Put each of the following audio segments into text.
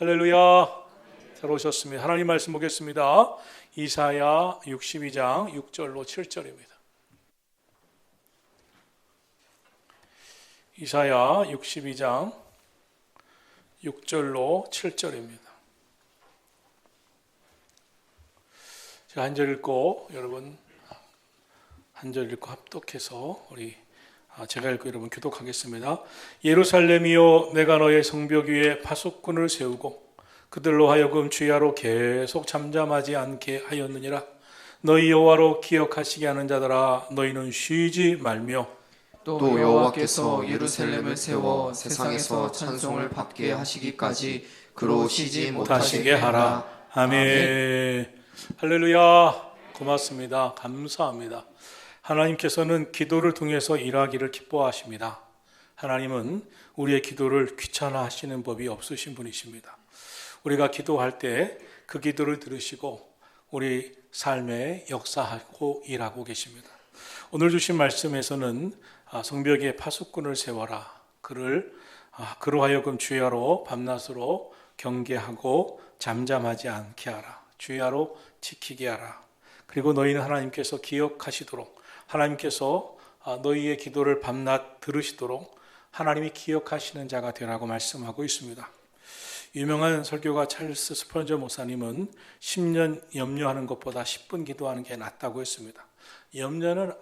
할렐루야. 잘 오셨습니다. 하나님 말씀 보겠습니다. 이사야 62장 6절로 7절입니다. 이사야 62장 6절로 7절입니다. 제가 한 절 읽고 여러분 한 절 읽고 합독해서 제가 읽고 여러분 교독하겠습니다. 예루살렘이여, 내가 너의 성벽 위에 파수꾼을 세우고 그들로 하여금 주야로 계속 잠잠하지 않게 하였느니라. 너희 여호와로 기억하시게 하는 자들아, 너희는 쉬지 말며 또 여호와께서 예루살렘을 세워 세상에서 찬송을 받게 하시기까지 그로 쉬지 못하시게 하라. 아멘. 할렐루야. 고맙습니다. 감사합니다. 하나님께서는 기도를 통해서 일하기를 기뻐하십니다. 하나님은 우리의 기도를 귀찮아하시는 법이 없으신 분이십니다. 우리가 기도할 때 그 기도를 들으시고 우리 삶에 역사하고 일하고 계십니다. 오늘 주신 말씀에서는 성벽에 파수꾼을 세워라. 그로 하여금 주야로 밤낮으로 경계하고 잠잠하지 않게 하라. 주야로 지키게 하라. 그리고 너희는 하나님께서 기억하시도록, 하나님께서 너희의 기도를 밤낮 들으시도록 하나님이 기억하시는 자가 되라고 말씀하고 있습니다. 유명한 설교가 찰스 스펄전 목사님은 10년 염려하는 것보다 10분 기도하는 게 낫다고 했습니다. 염려는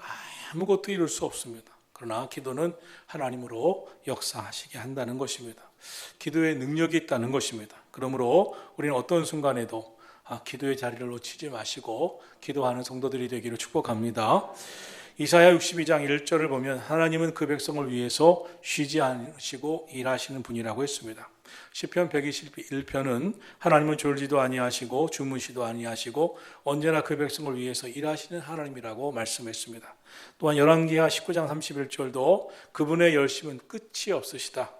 아무것도 이룰 수 없습니다. 그러나 기도는 하나님으로 역사하시게 한다는 것입니다. 기도에 능력이 있다는 것입니다. 그러므로 우리는 어떤 순간에도 기도의 자리를 놓치지 마시고 기도하는 성도들이 되기를 축복합니다. 이사야 62장 1절을 보면 하나님은 그 백성을 위해서 쉬지 않으시고 일하시는 분이라고 했습니다. 시편 121편은 하나님은 졸지도 아니하시고 주무시도 아니하시고 언제나 그 백성을 위해서 일하시는 하나님이라고 말씀했습니다. 또한 열왕기하 19장 31절도 그분의 열심은 끝이 없으시다.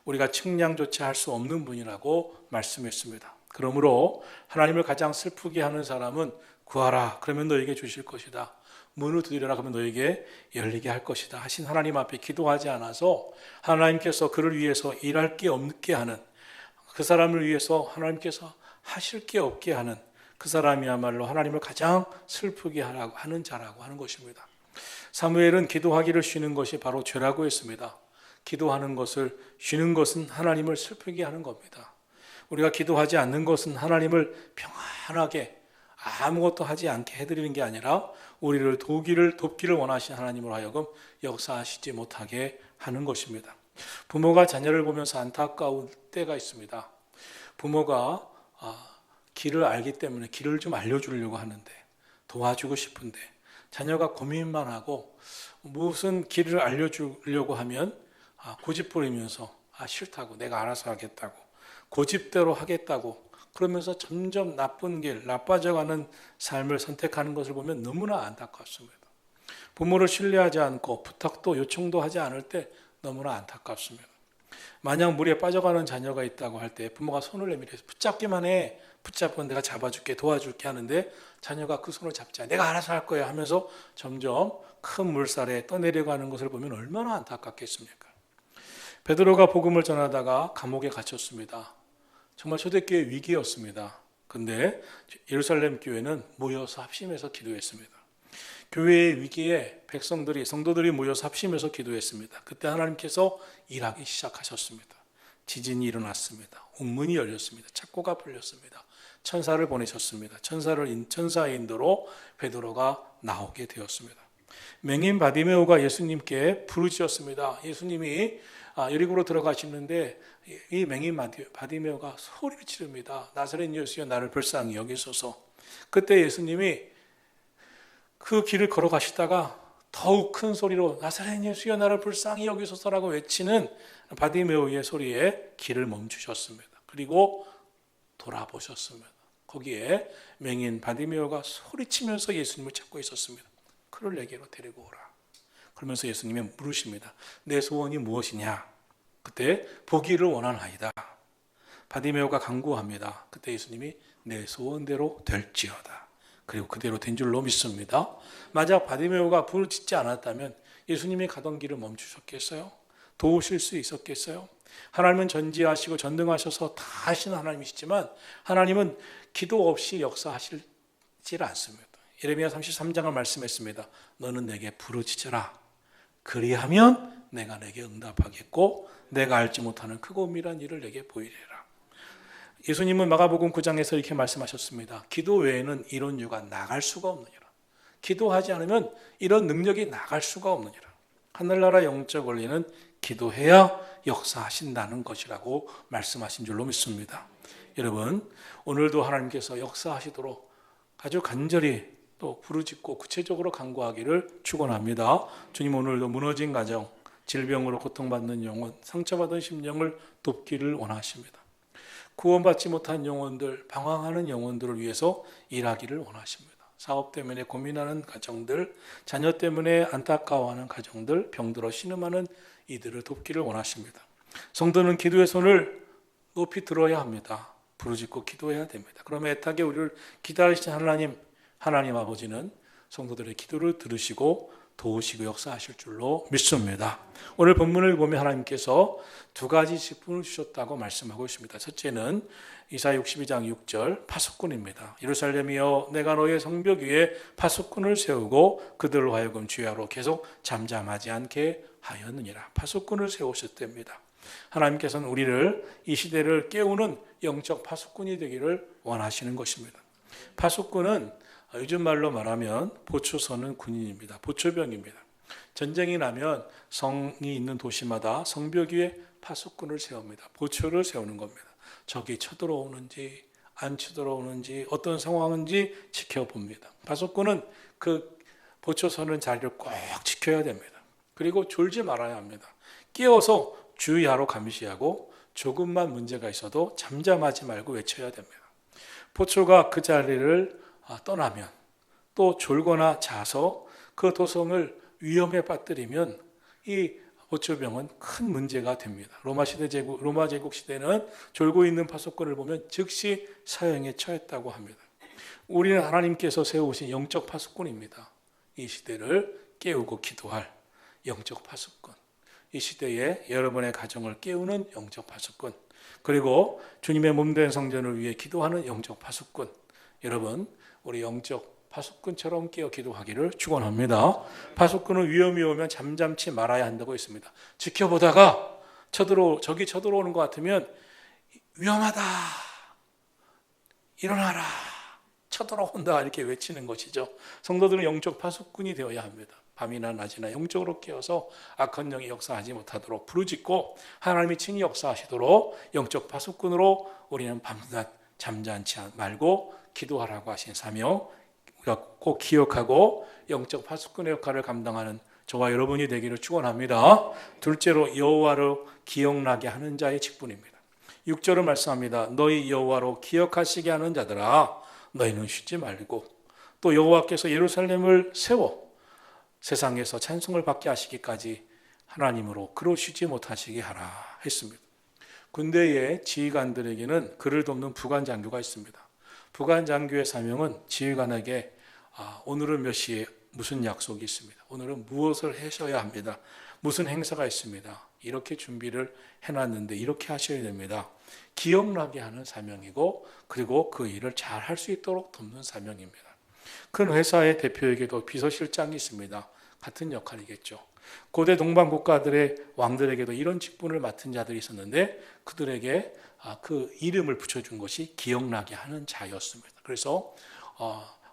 우리가 측량조차 할 수 없는 분이라고 말씀했습니다. 그러므로 하나님을 가장 슬프게 하는 사람은 구하라 그러면 너에게 주실 것이다. 문을 두드려라 그러면 너에게 열리게 할 것이다 하신 하나님 앞에 기도하지 않아서 하나님께서 그를 위해서 일할 게 없게 하는, 그 사람을 위해서 하나님께서 하실 게 없게 하는 그 사람이야말로 하나님을 가장 슬프게 하는 자라고 하는 것입니다. 사무엘은 기도하기를 쉬는 것이 바로 죄라고 했습니다. 기도하는 것을 쉬는 것은 하나님을 슬프게 하는 겁니다. 우리가 기도하지 않는 것은 하나님을 평안하게 아무것도 하지 않게 해드리는 게 아니라 우리를 돕기를 원하신 하나님으로 하여금 역사하시지 못하게 하는 것입니다. 부모가 자녀를 보면서 안타까운 때가 있습니다. 부모가 길을 알기 때문에 길을 좀 알려주려고 하는데, 도와주고 싶은데 자녀가 고민만 하고 무슨 길을 알려주려고 하면 고집부리면서 싫다고, 내가 알아서 하겠다고, 고집대로 하겠다고 그러면서 점점 나쁜 길, 나빠져가는 삶을 선택하는 것을 보면 너무나 안타깝습니다. 부모를 신뢰하지 않고 부탁도 요청도 하지 않을 때 너무나 안타깝습니다. 만약 물에 빠져가는 자녀가 있다고 할 때 부모가 손을 내밀어서 붙잡기만 해, 붙잡으면 내가 잡아줄게, 도와줄게 하는데 자녀가 그 손을 잡지 않아, 내가 알아서 할 거야 하면서 점점 큰 물살에 떠내려가는 것을 보면 얼마나 안타깝겠습니까? 베드로가 복음을 전하다가 감옥에 gat혔습니다. 정말 초대교회 위기였습니다. 근데 예루살렘 교회는 모여서 합심해서 기도했습니다. 교회의 위기에 성도들이 모여서 합심해서 기도했습니다. 그때 하나님께서 일하기 시작하셨습니다. 지진이 일어났습니다. 옥문이 열렸습니다. 창고가 풀렸습니다. 천사를 보내셨습니다. 천사의 인도로 베드로가 나오게 되었습니다. 맹인 바디메오가 예수님께 부르짖었습니다. 예수님이 여리고로 들어가시는데 이 맹인 바디메오가 소리를 지릅니다. 나사렛 예수여, 나를 불쌍히 여기소서. 그때 예수님이 그 길을 걸어가시다가 더욱 큰 소리로 나사렛 예수여, 나를 불쌍히 여기소서라고 외치는 바디메오의 소리에 길을 멈추셨습니다. 그리고 돌아보셨습니다. 거기에 맹인 바디메오가 소리치면서 예수님을 찾고 있었습니다. 그를 내게로 데리고 오라. 그러면서 예수님이 물으십니다. 내 소원이 무엇이냐? 그때 보기를 원하나이다. 바디메오가 간구합니다. 그때 예수님이 내 소원대로 될지어다. 그리고 그대로 된 줄로 믿습니다. 만약 바디메오가 부르짖지 않았다면 예수님이 가던 길을 멈추셨겠어요? 도우실 수 있었겠어요? 하나님은 전지하시고 전능하셔서 다 하시는 하나님이시지만 하나님은 기도 없이 역사하시질 않습니다. 예레미야 33장을 말씀했습니다. 너는 내게 부르짖으라. 그리하면 내가 내게 응답하겠고 내가 알지 못하는 크고 은밀한 일을 내게 보이리라. 예수님은 마가복음 9장에서 이렇게 말씀하셨습니다. 기도 외에는 이런 유가 나갈 수가 없느니라. 기도하지 않으면 이런 능력이 나갈 수가 없느니라. 하늘나라 영적 원리는 기도해야 역사하신다는 것이라고 말씀하신 줄로 믿습니다. 여러분, 오늘도 하나님께서 역사하시도록 아주 간절히 또 부르짖고 구체적으로 간구하기를 축원합니다. 주님, 오늘도 무너진 가정, 질병으로 고통받는 영혼, 상처받은 심령을 돕기를 원하십니다. 구원받지 못한 영혼들, 방황하는 영혼들을 위해서 일하기를 원하십니다. 사업 때문에 고민하는 가정들, 자녀 때문에 안타까워하는 가정들, 병들어 신음하는 이들을 돕기를 원하십니다. 성도는 기도의 손을 높이 들어야 합니다. 부르짖고 기도해야 됩니다. 그러면 애타게 우리를 기다리신 하나님 아버지는 성도들의 기도를 들으시고 도우시고 역사하실 줄로 믿습니다. 오늘 본문을 보면 하나님께서 두 가지 직분을 주셨다고 말씀하고 있습니다. 첫째는 이사야 62장 6절 파수꾼입니다. 예루살렘이여 내가 너의 성벽 위에 파수꾼을 세우고 그들로 하여금 주야로 계속 잠잠하지 않게 하였느니라. 파수꾼을 세우셨답니다. 하나님께서는 우리를 이 시대를 깨우는 영적 파수꾼이 되기를 원하시는 것입니다. 파수꾼은 요즘 말로 말하면 보초서는 군인입니다. 보초병입니다. 전쟁이 나면 성이 있는 도시마다 성벽 위에 파수꾼을 세웁니다. 보초를 세우는 겁니다. 적이 쳐들어오는지 안 쳐들어오는지 어떤 상황인지 지켜봅니다. 파수꾼은 그 보초서는 자리를 꼭 지켜야 됩니다. 그리고 졸지 말아야 합니다. 깨워서 주의하러 감시하고 조금만 문제가 있어도 잠잠하지 말고 외쳐야 됩니다. 보초가 그 자리를 떠나면 또 졸거나 자서 그 도성을 위험에 빠뜨리면 이 보초병은 큰 문제가 됩니다. 로마 제국 시대는 졸고 있는 파수꾼을 보면 즉시 사형에 처했다고 합니다. 우리는 하나님께서 세우신 영적 파수꾼입니다. 이 시대를 깨우고 기도할 영적 파수꾼. 이 시대에 여러분의 가정을 깨우는 영적 파수꾼. 그리고 주님의 몸된 성전을 위해 기도하는 영적 파수꾼. 여러분, 우리 영적 파수꾼처럼 깨어 기도하기를 축원합니다. 파수꾼은 위험이 오면 잠잠치 말아야 한다고 했습니다. 지켜보다가 적이 쳐들어오는 것 같으면 위험하다, 일어나라, 쳐들어온다 이렇게 외치는 것이죠. 성도들은 영적 파수꾼이 되어야 합니다. 밤이나 낮이나 영적으로 깨어서 악한 영이 역사하지 못하도록 부르짖고 하나님이 친히 역사하시도록 영적 파수꾼으로 우리는 밤낮 잠잠치 말고 기도하라고 하신 사명 우리가 꼭 기억하고 영적 파수꾼의 역할을 감당하는 저와 여러분이 되기를 축원합니다. 둘째로 여호와로 기억나게 하는 자의 직분입니다. 6절을 말씀합니다. 너희 여호와로 기억하시게 하는 자들아 너희는 쉬지 말고 또 여호와께서 예루살렘을 세워 세상에서 찬송을 받게 하시기까지 하나님으로 그로 쉬지 못하시게 하라 했습니다. 군대의 지휘관들에게는 그를 돕는 부관장교가 있습니다. 부관장교의 사명은 지휘관에게 오늘은 몇 시에 무슨 약속이 있습니다. 오늘은 무엇을 하셔야 합니다. 무슨 행사가 있습니다. 이렇게 준비를 해놨는데 이렇게 하셔야 됩니다. 기억나게 하는 사명이고 그리고 그 일을 잘 할 수 있도록 돕는 사명입니다. 큰 회사의 대표에게도 비서실장이 있습니다. 같은 역할이겠죠. 고대 동방 국가들의 왕들에게도 이런 직분을 맡은 자들이 있었는데 그들에게 그 이름을 붙여준 것이 기억나게 하는 자였습니다. 그래서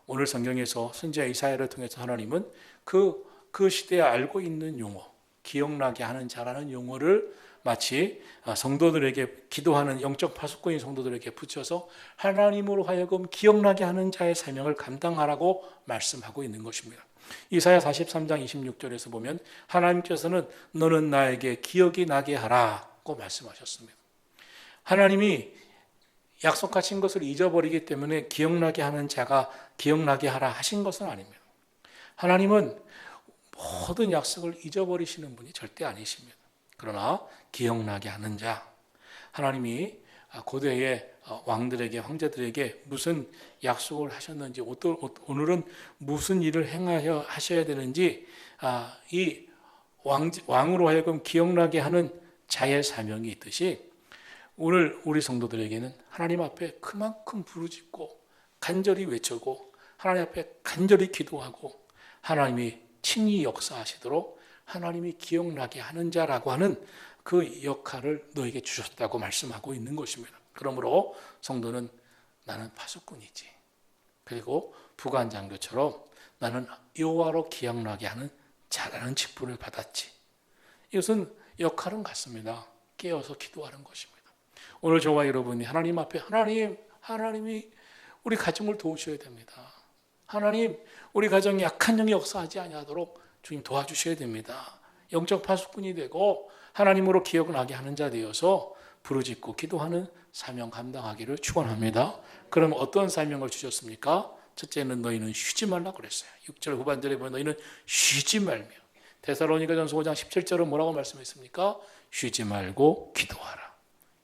오늘 성경에서 선지자 이사야를 통해서 하나님은 그 시대에 알고 있는 용어, 기억나게 하는 자라는 용어를 마치 성도들에게 기도하는 영적 파수꾼인 성도들에게 붙여서 하나님으로 하여금 기억나게 하는 자의 사명을 감당하라고 말씀하고 있는 것입니다. 이사야 43장 26절에서 보면 하나님께서는 너는 나에게 기억이 나게 하라고 말씀하셨습니다. 하나님이 약속하신 것을 잊어버리기 때문에 기억나게 하는 자가 기억나게 하라 하신 것은 아닙니다. 하나님은 모든 약속을 잊어버리시는 분이 절대 아니십니다. 그러나 기억나게 하는 자, 하나님이 고대의 왕들에게 황제들에게 무슨 약속을 하셨는지 오늘은 무슨 일을 하셔야 되는지 이 왕으로 하여금 기억나게 하는 자의 사명이 있듯이 오늘 우리 성도들에게는 하나님 앞에 그만큼 부르짖고 간절히 외치고 하나님 앞에 간절히 기도하고 하나님이 친히 역사하시도록 하나님이 기억나게 하는 자라고 하는 그 역할을 너에게 주셨다고 말씀하고 있는 것입니다. 그러므로 성도는 나는 파수꾼이지. 그리고 부관장교처럼 나는 여호와로 기억나게 하는 자라는 직분을 받았지. 이것은 역할은 같습니다. 깨어서 기도하는 것입니다. 오늘 저와 여러분이 하나님 앞에 하나님이 우리 가정을 도우셔야 됩니다. 하나님, 우리 가정이 약한 영이 역사하지 아니하도록 주님 도와주셔야 됩니다. 영적 파수꾼이 되고 하나님으로 기억나게 하는 자 되어서 부르짖고 기도하는 사명 감당하기를 축원합니다. 그럼 어떤 사명을 주셨습니까? 첫째는 너희는 쉬지 말라 그랬어요. 6절 후반절에 보면 너희는 쉬지 말며. 데살로니가전서 5장 17절은 뭐라고 말씀했습니까? 쉬지 말고 기도하라.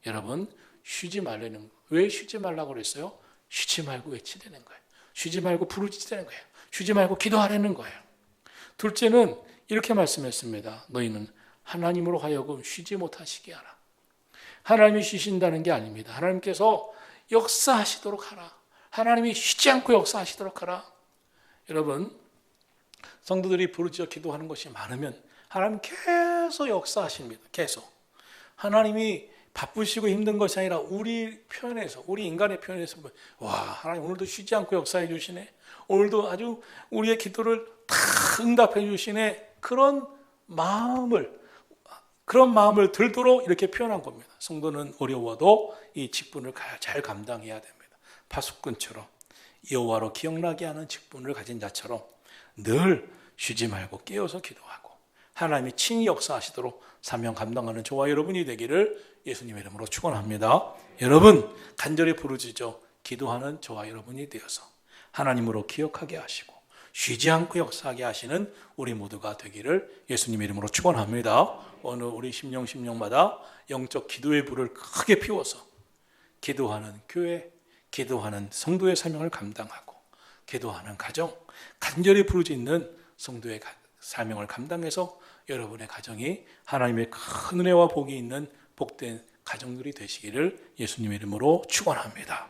여러분, 쉬지 말라는, 왜 쉬지 말라고 그랬어요? 쉬지 말고 외치되는 거예요. 쉬지 말고 부르짖으라는 거예요. 쉬지 말고 기도하라는 거예요. 둘째는 이렇게 말씀했습니다. 너희는 하나님으로 하여금 쉬지 못하시게 하라. 하나님이 쉬신다는 게 아닙니다. 하나님께서 역사하시도록 하라. 하나님이 쉬지 않고 역사하시도록 하라. 여러분, 성도들이 부르짖어 기도하는 것이 많으면 하나님 계속 역사하십니다. 계속. 하나님이 바쁘시고 힘든 것이 아니라 우리 표현에서, 우리 인간의 표현에서 와, 하나님 오늘도 쉬지 않고 역사해 주시네. 오늘도 아주 우리의 기도를 다 응답해 주시네. 그런 마음을 들도록 이렇게 표현한 겁니다. 성도는 어려워도 이 직분을 잘 감당해야 됩니다. 파수꾼처럼 여호와로 기억나게 하는 직분을 가진 자처럼 늘 쉬지 말고 깨어서 기도하고 하나님이 친히 역사하시도록 사명 감당하는 저와 여러분이 되기를 예수님의 이름으로 축원합니다. 여러분, 간절히 부르짖어 기도하는 저와 여러분이 되어서 하나님으로 기억하게 하시고 쉬지 않고 역사하게 하시는 우리 모두가 되기를 예수님의 이름으로 축원합니다. 오늘 우리 심령마다 영적 기도의 불을 크게 피워서 기도하는 교회, 기도하는 성도의 사명을 감당하고 기도하는 가정, 간절히 부르짖는 성도의 사명을 감당해서 여러분의 가정이 하나님의 큰 은혜와 복이 있는 복된 가정들이 되시기를 예수님의 이름으로 축원합니다.